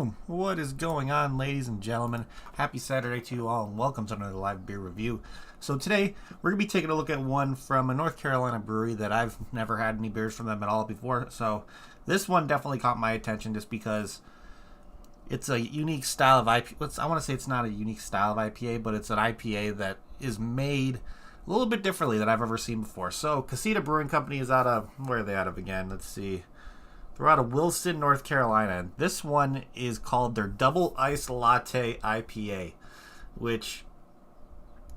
Boom! What is going on, ladies and gentlemen? Happy Saturday to you all, and welcome to another live beer review. So today, we're going to be taking a look at one from a North Carolina brewery that I've never had any beers from them at all before. So this one definitely caught my attention just because it's a unique style of IPA. I want to say it's not a unique style of IPA, but it's an IPA that is made a little bit differently than I've ever seen before. So Casita Brewing Company is out of, where are they out of again? Let's see. They're out of Wilson, North Carolina. This one is called their Double Ice Latte IPA, which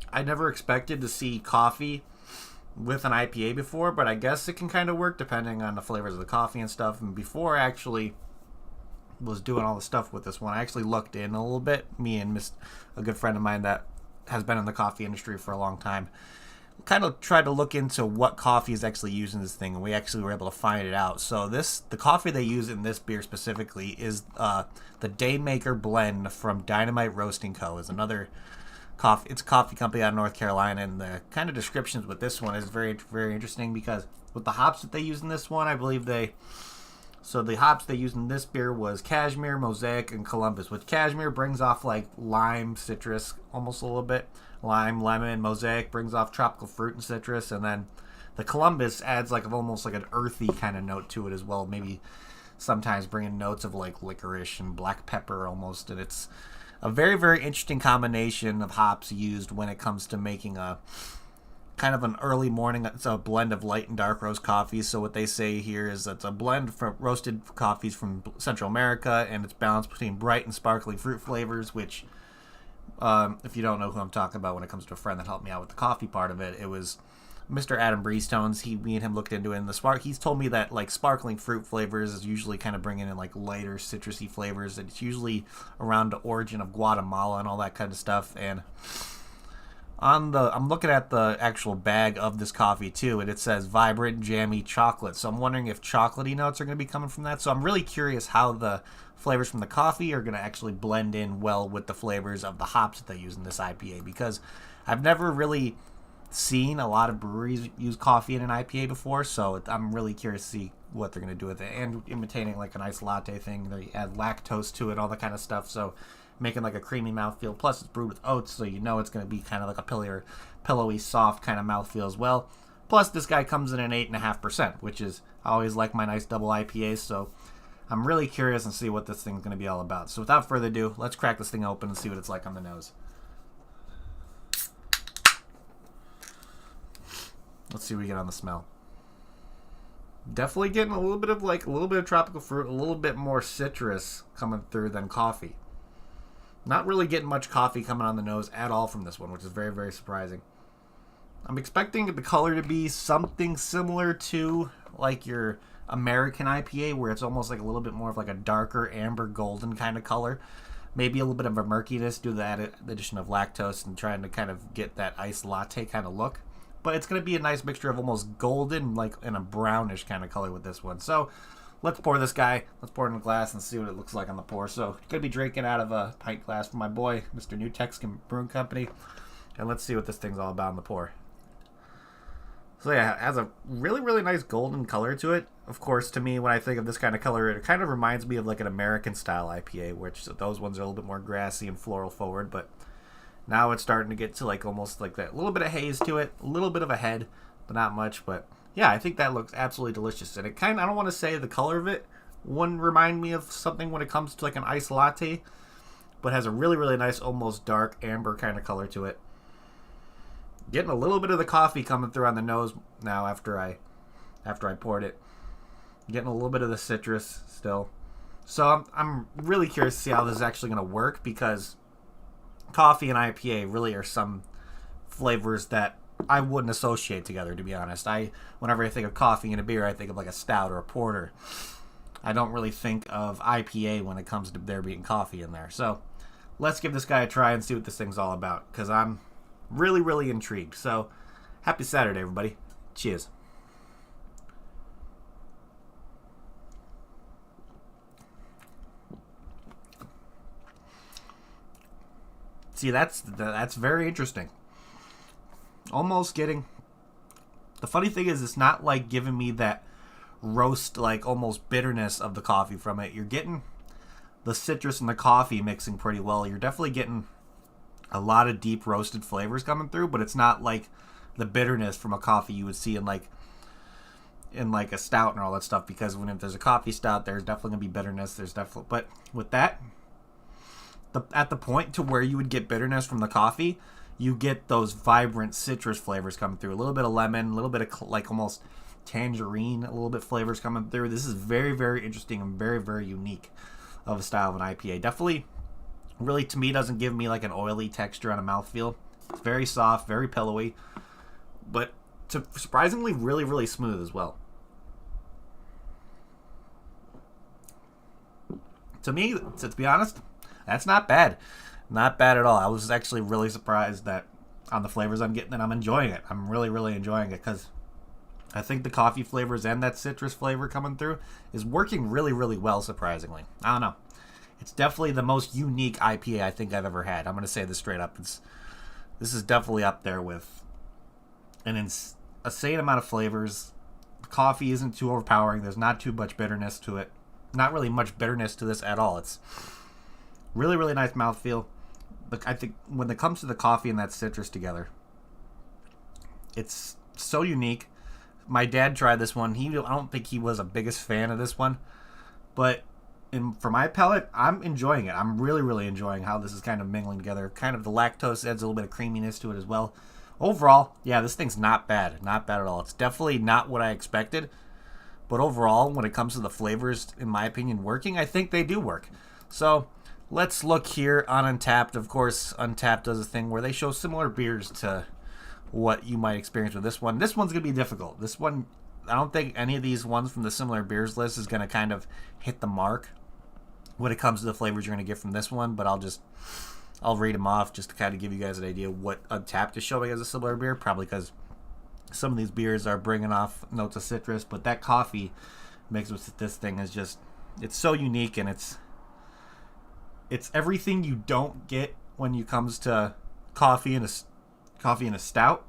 I never expected to see coffee with an IPA before, but I guess it can kind of work depending on the flavors of the coffee and stuff. And before I actually was doing all the stuff with this one, I actually looked in a little bit. Me and a good friend of mine that has been in the coffee industry for a long time kind of tried to look into what coffee is actually used in this thing, and we actually were able to find it out. So the coffee they use in this beer specifically is the Daymaker blend from Dynamite Roasting Co. is another coffee. It's a coffee company out of North Carolina, and the kind of descriptions with this one is very, very interesting because with the hops that they use in this one, I believe the hops they used in this beer was Cashmere, Mosaic, and Columbus, which Cashmere brings off like lime, citrus, almost a little bit. Lime, lemon, Mosaic brings off tropical fruit and citrus, and then the Columbus adds like almost like an earthy kind of note to it as well, maybe sometimes bringing notes of like licorice and black pepper almost, and it's a very, very interesting combination of hops used when it comes to making a kind of an early morning. It's a blend of light and dark roast coffees. So what they say here is that it's a blend for roasted coffees from Central America, and it's balanced between bright and sparkling fruit flavors, which if you don't know who I'm talking about when it comes to a friend that helped me out with the coffee part of it, it was Mr. Adam Breestones. Me and him looked into it, and he's told me that like sparkling fruit flavors is usually kind of bringing in like lighter citrusy flavors. It's usually around the origin of Guatemala and all that kind of stuff. And I'm looking at the actual bag of this coffee too, and it says vibrant, jammy chocolate. So I'm wondering if chocolatey notes are going to be coming from that. So I'm really curious how the flavors from the coffee are going to actually blend in well with the flavors of the hops that they use in this IPA, because I've never really seen a lot of breweries use coffee in an IPA before. So I'm really curious to see what they're going to do with it, and imitating like an iced latte thing. They add lactose to it, all that kind of stuff. So making like a creamy mouthfeel. Plus it's brewed with oats, so you know it's going to be kind of like a pillowy, soft kind of mouthfeel as well. Plus this guy comes in at 8.5%, which is, I always like my nice double IPAs, so I'm really curious and see what this thing's going to be all about. So without further ado, let's crack this thing open and see what it's like on the nose. Let's see what we get on the smell. Definitely getting a little bit of tropical fruit, a little bit more citrus coming through than coffee. Not really getting much coffee coming on the nose at all from this one, which is very, very surprising. I'm expecting the color to be something similar to like your American IPA, where it's almost like a little bit more of like a darker amber golden kind of color. Maybe a little bit of a murkiness due to the addition of lactose and trying to kind of get that iced latte kind of look. But it's going to be a nice mixture of almost golden, like in a brownish kind of color with this one. So let's pour this guy. Let's pour it in a glass and see what it looks like on the pour. So going to be drinking out of a pint glass from my boy, Mr. New Texan Brewing Company. And let's see what this thing's all about in the pour. So yeah, it has a really, really nice golden color to it. Of course, to me, when I think of this kind of color, it kind of reminds me of like an American style IPA, which those ones are a little bit more grassy and floral forward. But now it's starting to get to like almost like that little bit of haze to it, a little bit of a head, but not much. But yeah, I think that looks absolutely delicious. And it kind of, I don't want to say the color of it wouldn't remind me of something when it comes to like an iced latte, but has a really, really nice, almost dark amber kind of color to it. Getting a little bit of the coffee coming through on the nose now after I poured it. Getting a little bit of the citrus still. So I'm really curious to see how this is actually going to work, because coffee and IPA really are some flavors that I wouldn't associate together, to be honest. Whenever I think of coffee in a beer, I think of like a stout or a porter. I don't really think of IPA when it comes to there being coffee in there. So let's give this guy a try and see what this thing's all about, because I'm really, really intrigued. So happy Saturday, everybody. Cheers. See, that's very interesting. Almost getting... The funny thing is, it's not like giving me that roast, like almost bitterness of the coffee from it. You're getting the citrus and the coffee mixing pretty well. You're definitely getting a lot of deep roasted flavors coming through, but it's not like the bitterness from a coffee you would see in like a stout and all that stuff, because if there's a coffee stout, there's definitely gonna be bitterness. But with that, at the point to where you would get bitterness from the coffee, you get those vibrant citrus flavors coming through. A little bit of lemon, a little bit of like almost tangerine, a little bit flavors coming through. This is very, very interesting and very, very unique of a style of an IPA. Definitely, really, to me, doesn't give me like an oily texture on a mouthfeel. It's very soft, very pillowy, but surprisingly really, really smooth as well. To me, to be honest, that's not bad. Not bad at all. I was actually really surprised that on the flavors I'm getting, and I'm enjoying it. I'm really, really enjoying it, because I think the coffee flavors and that citrus flavor coming through is working really, really well, surprisingly. I don't know. It's definitely the most unique IPA I think I've ever had. I'm going to say this straight up. This is definitely up there with an insane amount of flavors. The coffee isn't too overpowering. There's not too much bitterness to it. Not really much bitterness to this at all. It's really, really nice mouthfeel. But I think when it comes to the coffee and that citrus together, it's so unique. My dad tried this one. I don't think he was a biggest fan of this one, but for my palate, I'm enjoying it. I'm really, really enjoying how this is kind of mingling together. Kind of the lactose adds a little bit of creaminess to it as well. Overall, yeah, this thing's not bad. Not bad at all. It's definitely not what I expected, but overall, when it comes to the flavors, in my opinion, working, I think they do work. So let's look here on Untappd. Of course, Untappd does a thing where they show similar beers to what you might experience with this one. This one's going to be difficult. This one, I don't think any of these ones from the similar beers list is going to kind of hit the mark when it comes to the flavors you're going to get from this one, but I'll read them off just to kind of give you guys an idea what Untappd is showing as a similar beer, probably because some of these beers are bringing off notes of citrus, but that coffee mixed with this thing is just, it's so unique, and it's everything you don't get when it comes to coffee and a stout.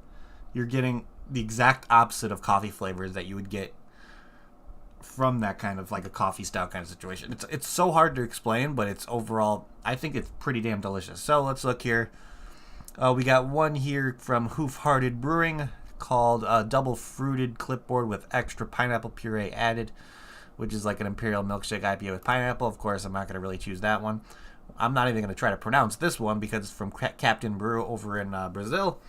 You're getting the exact opposite of coffee flavors that you would get from that kind of like a coffee stout kind of situation. It's so hard to explain, but it's overall, I think it's pretty damn delicious. So let's look here. We got one here from Hoppenin Brewing called Double Fruited Clipboard with extra pineapple puree added, which is like an imperial milkshake IPA with pineapple. Of course, I'm not going to really choose that one. I'm not even going to try to pronounce this one because it's from Captain Brew over in Brazil.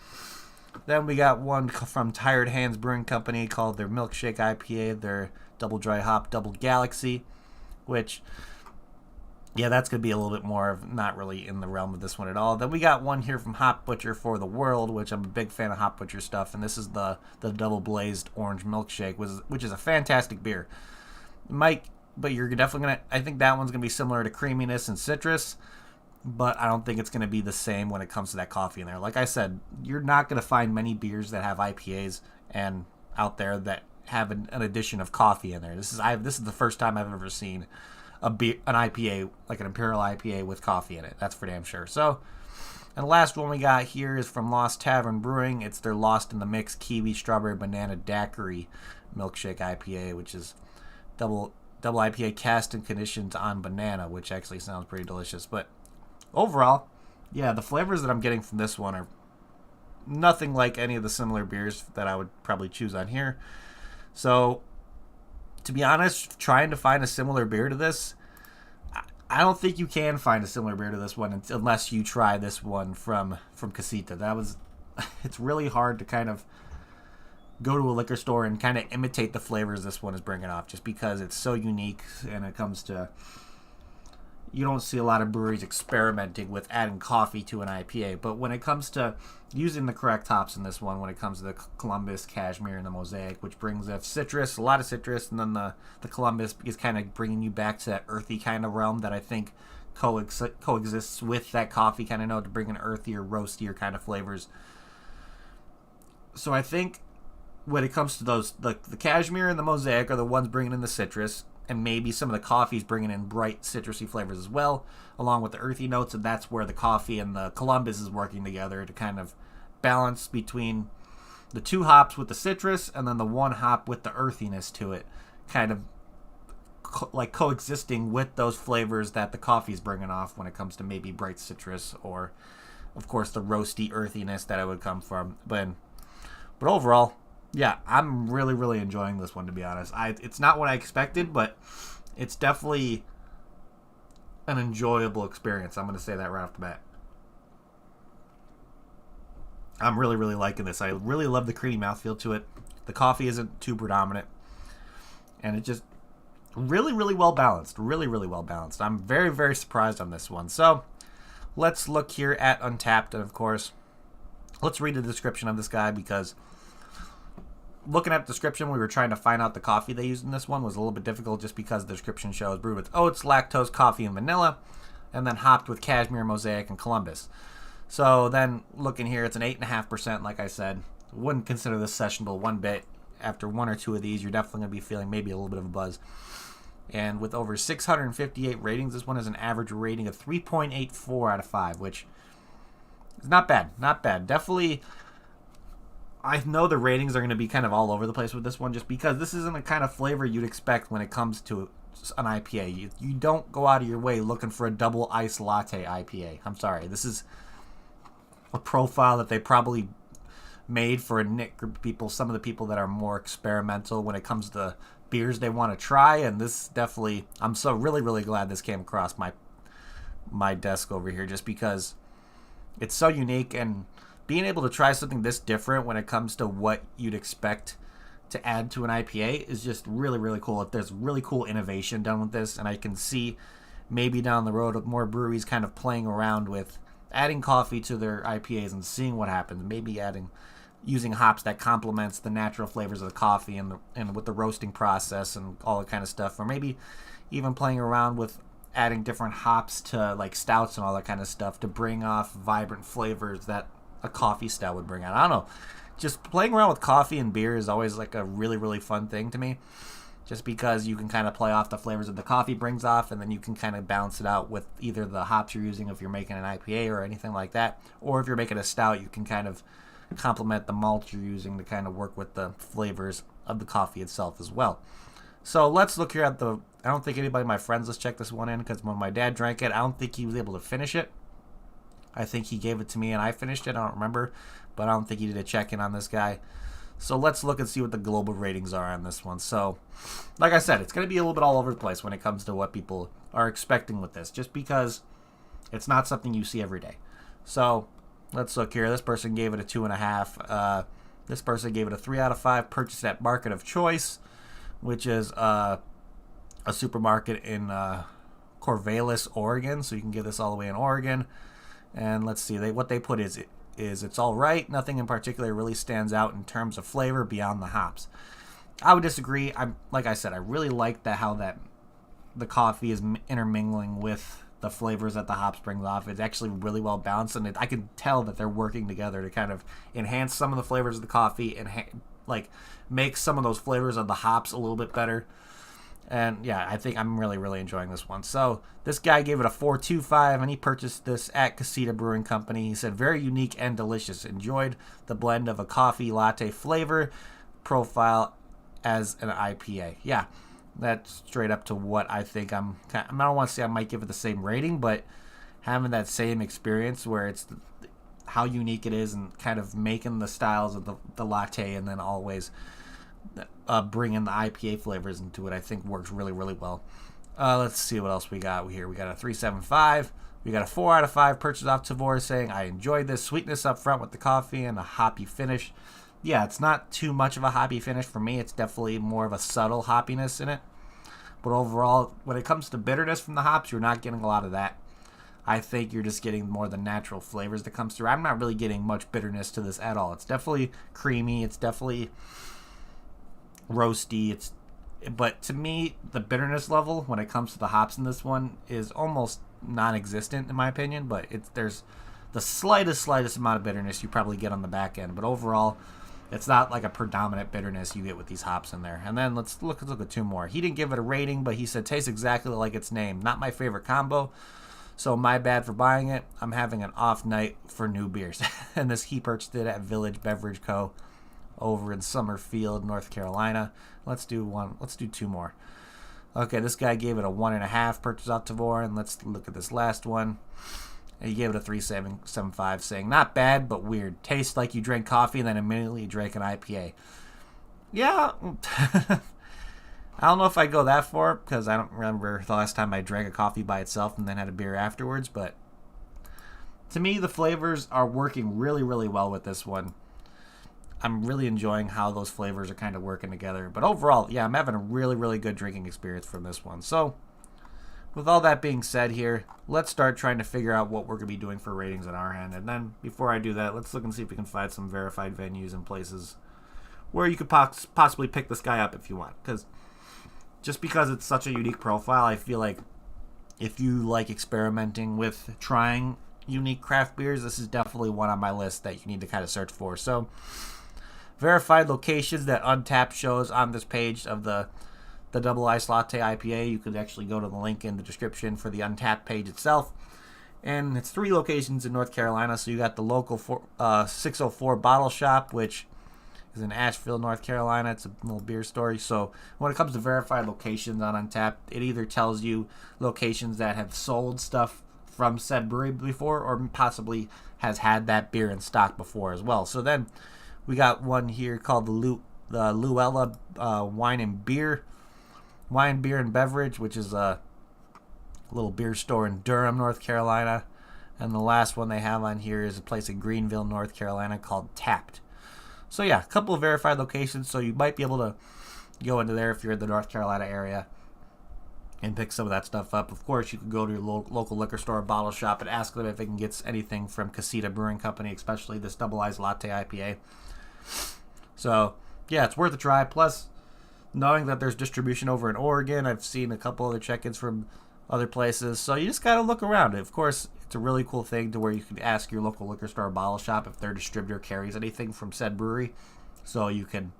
Then we got one from Tired Hands Brewing Company called their Milkshake IPA, their Double Dry Hop Double Galaxy, which, yeah, that's going to be a little bit more of not really in the realm of this one at all. Then we got one here from Hop Butcher for the World, which I'm a big fan of Hop Butcher stuff, and this is the Double Blazed Orange Milkshake, which is a fantastic beer. But you're definitely going to, I think that one's going to be similar to creaminess and citrus, but I don't think it's going to be the same when it comes to that coffee in there. Like I said, you're not going to find many beers that have IPAs and out there that have an addition of coffee in there. This is the first time I've ever seen an IPA, like an Imperial IPA with coffee in it. That's for damn sure. So, and the last one we got here is from Lost Tavern Brewing. It's their Lost in the Mix Kiwi Strawberry Banana Daiquiri Milkshake IPA, which is double IPA cast and conditioned on banana, which actually sounds pretty delicious. But overall, yeah, the flavors that I'm getting from this one are nothing like any of the similar beers that I would probably choose on here. So, to be honest, trying to find a similar beer to this, I don't think you can find a similar beer to this one unless you try this one from Casita. It's really hard to kind of go to a liquor store and kind of imitate the flavors this one is bringing off, just because it's so unique. And it comes to, you don't see a lot of breweries experimenting with adding coffee to an IPA, but when it comes to using the correct hops in this one, when it comes to the Columbus, Cashmere, and the Mosaic, which brings a lot of citrus, and then the Columbus is kind of bringing you back to that earthy kind of realm that I think coexists with that coffee kind of note to bring an earthier, roastier kind of flavors. So I think when it comes to those, the Cashmere and the Mosaic are the ones bringing in the citrus, and maybe some of the coffee's bringing in bright citrusy flavors as well, along with the earthy notes, and that's where the coffee and the Columbus is working together to kind of balance between the two hops with the citrus and then the one hop with the earthiness to it, kind of coexisting with those flavors that the coffee's bringing off when it comes to maybe bright citrus or, of course, the roasty earthiness that it would come from. But overall, yeah, I'm really, really enjoying this one, to be honest. It's not what I expected, but it's definitely an enjoyable experience. I'm going to say that right off the bat. I'm really, really liking this. I really love the creamy mouthfeel to it. The coffee isn't too predominant. And it just really, really well balanced. Really, really well balanced. I'm very, very surprised on this one. So let's look here at Untappd. And of course, let's read the description of this guy, because looking at the description, we were trying to find out the coffee they used in this one was a little bit difficult, just because the description shows brewed with oats, lactose, coffee, and vanilla, and then hopped with cashmere, mosaic, and Columbus. So then looking here, it's an 8.5%, like I said. Wouldn't consider this sessionable one bit. After one or two of these, you're definitely going to be feeling maybe a little bit of a buzz. And with over 658 ratings, this one has an average rating of 3.84 out of 5, which is not bad. Not bad. Definitely, I know the ratings are going to be kind of all over the place with this one, just because this isn't the kind of flavor you'd expect when it comes to an IPA. You don't go out of your way looking for a double ice latte IPA. I'm sorry. This is a profile that they probably made for a niche group of people, some of the people that are more experimental when it comes to beers they want to try. And this definitely, I'm so really, really glad this came across my desk over here, just because it's so unique, and being able to try something this different when it comes to what you'd expect to add to an IPA is just really, really cool. If there's really cool innovation done with this, and I can see maybe down the road more breweries kind of playing around with adding coffee to their IPAs and seeing what happens. Maybe using hops that complements the natural flavors of the coffee and with the roasting process and all that kind of stuff. Or maybe even playing around with adding different hops to like stouts and all that kind of stuff to bring off vibrant flavors that a coffee stout would bring out. I don't know. Just playing around with coffee and beer is always like a really, really fun thing to me. Just because you can kind of play off the flavors that the coffee brings off, and then you can kind of balance it out with either the hops you're using if you're making an IPA or anything like that. Or if you're making a stout, you can kind of complement the malt you're using to kind of work with the flavors of the coffee itself as well. So let's look here at I don't think anybody of my friends, let's check this one in, because when my dad drank it, I don't think he was able to finish it. I think he gave it to me and I finished it. I don't remember, but I don't think he did a check-in on this guy. So let's look and see what the global ratings are on this one. So, like I said, it's going to be a little bit all over the place when it comes to what people are expecting with this, just because it's not something you see every day. So let's look here. This person gave it a 2.5. This person gave it a 3 out of 5. Purchased at Market of Choice, which is a supermarket in Corvallis, Oregon. So you can get this all the way in Oregon. And let's see, what they put is it's all right. Nothing in particular really stands out in terms of flavor beyond the hops. I would disagree. Like I said, I really like how the coffee is intermingling with the flavors that the hops brings off. It's actually really well balanced, and I can tell that they're working together to kind of enhance some of the flavors of the coffee and make some of those flavors of the hops a little bit better. And yeah, I think I'm really, really enjoying this one. So this guy gave it a 4.25, and he purchased this at Casita Brewing Company. He said, very unique and delicious. Enjoyed the blend of a coffee latte flavor profile as an IPA. Yeah, that's straight up to what I think I don't want to say I might give it the same rating, but having that same experience where it's how unique it is and kind of making the styles of the latte and then always bringing the IPA flavors into it, I think works really, really well. Let's see what else we got here. We got a 3.75. We got a 4 out of 5 purchase off Tavor, saying, I enjoyed this sweetness up front with the coffee and a hoppy finish. Yeah, it's not too much of a hoppy finish for me. It's definitely more of a subtle hoppiness in it. But overall, when it comes to bitterness from the hops, you're not getting a lot of that. I think you're just getting more of the natural flavors that comes through. I'm not really getting much bitterness to this at all. It's definitely creamy. It's definitely roasty. But to me, the bitterness level when it comes to the hops in this one is almost non-existent in my opinion. But there's the slightest amount of bitterness you probably get on the back end. But overall, it's not like a predominant bitterness you get with these hops in there. And then let's look at two more. He didn't give it a rating, but he said tastes exactly like its name. Not my favorite combo, so my bad for buying it. I'm having an off night for new beers. And he purchased it at Village Beverage Co. over in Summerfield, North Carolina. Let's do two more. Okay, this guy gave it a 1.5 purchase off Tavor, and let's look at this last one. He gave it a 3.75, saying, not bad, but weird. Tastes like you drank coffee and then immediately drank an IPA. Yeah, I don't know if I go that far, because I don't remember the last time I drank a coffee by itself and then had a beer afterwards, but to me, the flavors are working really, really well with this one. I'm really enjoying how those flavors are kind of working together. But overall, yeah, I'm having a really, really good drinking experience from this one. So, with all that being said here, let's start trying to figure out what we're going to be doing for ratings on our end. And then, before I do that, let's look and see if we can find some verified venues and places where you could possibly pick this guy up if you want. Because just because it's such a unique profile, I feel like if you like experimenting with trying unique craft beers, this is definitely one on my list that you need to kind of search for. So, verified locations that Untappd shows on this page of the Double Ice Latte IPA. You could actually go to the link in the description for the Untappd page itself. And it's 3 locations in North Carolina. So you got the local 604 Bottle Shop, which is in Asheville, North Carolina. It's a little beer store. So when it comes to verified locations on Untappd, it either tells you locations that have sold stuff from said brewery before, or possibly has had that beer in stock before as well. So then we got one here called the Luella Wine and Beer and Beverage, which is a little beer store in Durham, North Carolina. And the last one they have on here is a place in Greenville, North Carolina called Tapped. So yeah, a couple of verified locations, so you might be able to go into there if you're in the North Carolina area and pick some of that stuff up. Of course, you can go to your local liquor store or bottle shop and ask them if they can get anything from Casita Brewing Company, especially this Double Ice Latte IPA. So, yeah, it's worth a try. Plus, knowing that there's distribution over in Oregon, I've seen a couple other check-ins from other places. So you just got to look around. Of course, it's a really cool thing to where you can ask your local liquor store or bottle shop if their distributor carries anything from said brewery. So you can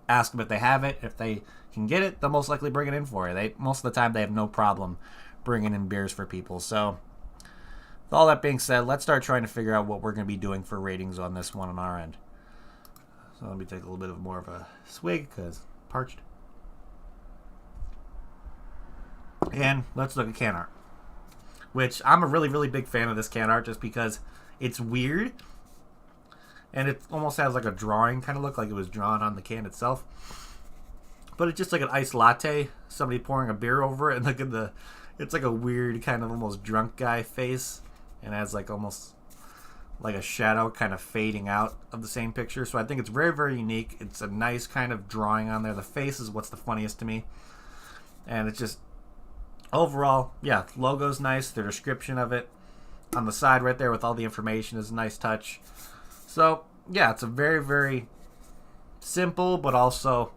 ask them if they have it. If they can get it, they'll most likely bring it in for you. Most of the time, they have no problem bringing in beers for people. So, with all that being said, let's start trying to figure out what we're going to be doing for ratings on this one on our end. So let me take a little bit more of a swig because parched. And let's look at can art, which I'm a really, really big fan of this can art just because it's weird. And it almost has like a drawing kind of look, like it was drawn on the can itself. But it's just like an iced latte, somebody pouring a beer over it. And look at it's like a weird kind of almost drunk guy face. And has like almost like a shadow kind of fading out of the same picture. So I think it's very, very unique. It's a nice kind of drawing on there. The face is what's the funniest to me. And it's just, overall, yeah, logo's nice. The description of it on the side right there with all the information is a nice touch. So, yeah, it's a very, very simple but also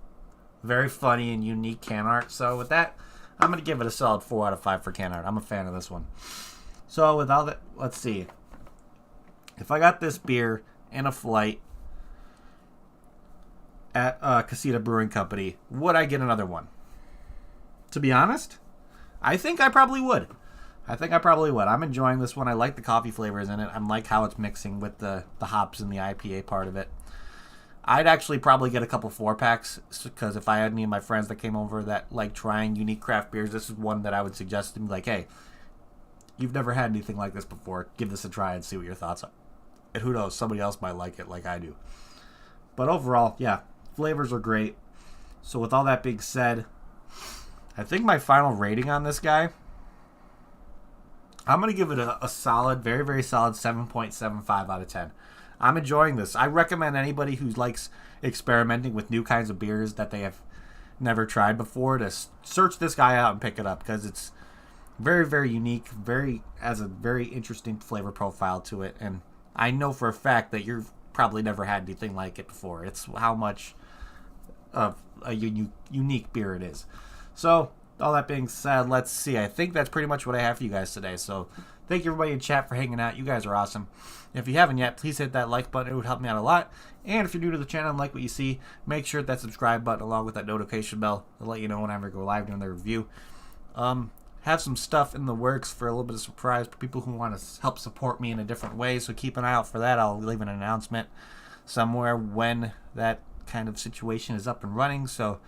very funny and unique can art. So with that, I'm going to give it a solid 4 out of 5 for can art. I'm a fan of this one. So with all that, let's see. If I got this beer in a flight at Casita Brewing Company, would I get another one? To be honest, I think I probably would. I'm enjoying this one. I like the coffee flavors in it. I like how it's mixing with the hops and the IPA part of it. I'd actually probably get a couple 4-packs because if I had any of my friends that came over that like trying unique craft beers, this is one that I would suggest to be like, hey, you've never had anything like this before. Give this a try and see what your thoughts are. And who knows, somebody else might like it like I do. But overall, yeah, flavors are great. So with all that being said, I think my final rating on this guy, I'm going to give it a solid, very, very solid 7.75 out of 10. I'm enjoying this. I recommend anybody who likes experimenting with new kinds of beers that they have never tried before to search this guy out and pick it up because it's very, very unique, has a very interesting flavor profile to it. And I know for a fact that you've probably never had anything like it before. It's how much of a unique beer it is. So, all that being said, let's see. I think that's pretty much what I have for you guys today. So, thank you everybody in chat for hanging out. You guys are awesome. If you haven't yet, please hit that like button. It would help me out a lot. And if you're new to the channel and like what you see, make sure that subscribe button along with that notification bell to let you know whenever I go live doing the review. Have some stuff in the works for a little bit of surprise for people who want to help support me in a different way. So keep an eye out for that. I'll leave an announcement somewhere when that kind of situation is up and running. So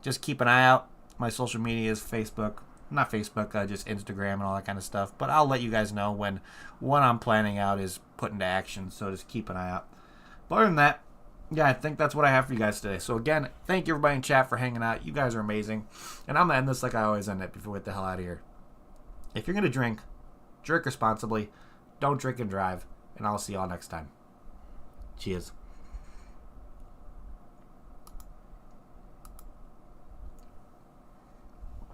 just keep an eye out. My social media is Facebook. Not Facebook, just Instagram and all that kind of stuff. But I'll let you guys know when what I'm planning out is put into action. So just keep an eye out. But other than that, yeah, I think that's what I have for you guys today. So again, thank you everybody in chat for hanging out. You guys are amazing. And I'm going to end this like I always end it before we get the hell out of here. If you're going to drink responsibly. Don't drink and drive. And I'll see y'all next time. Cheers.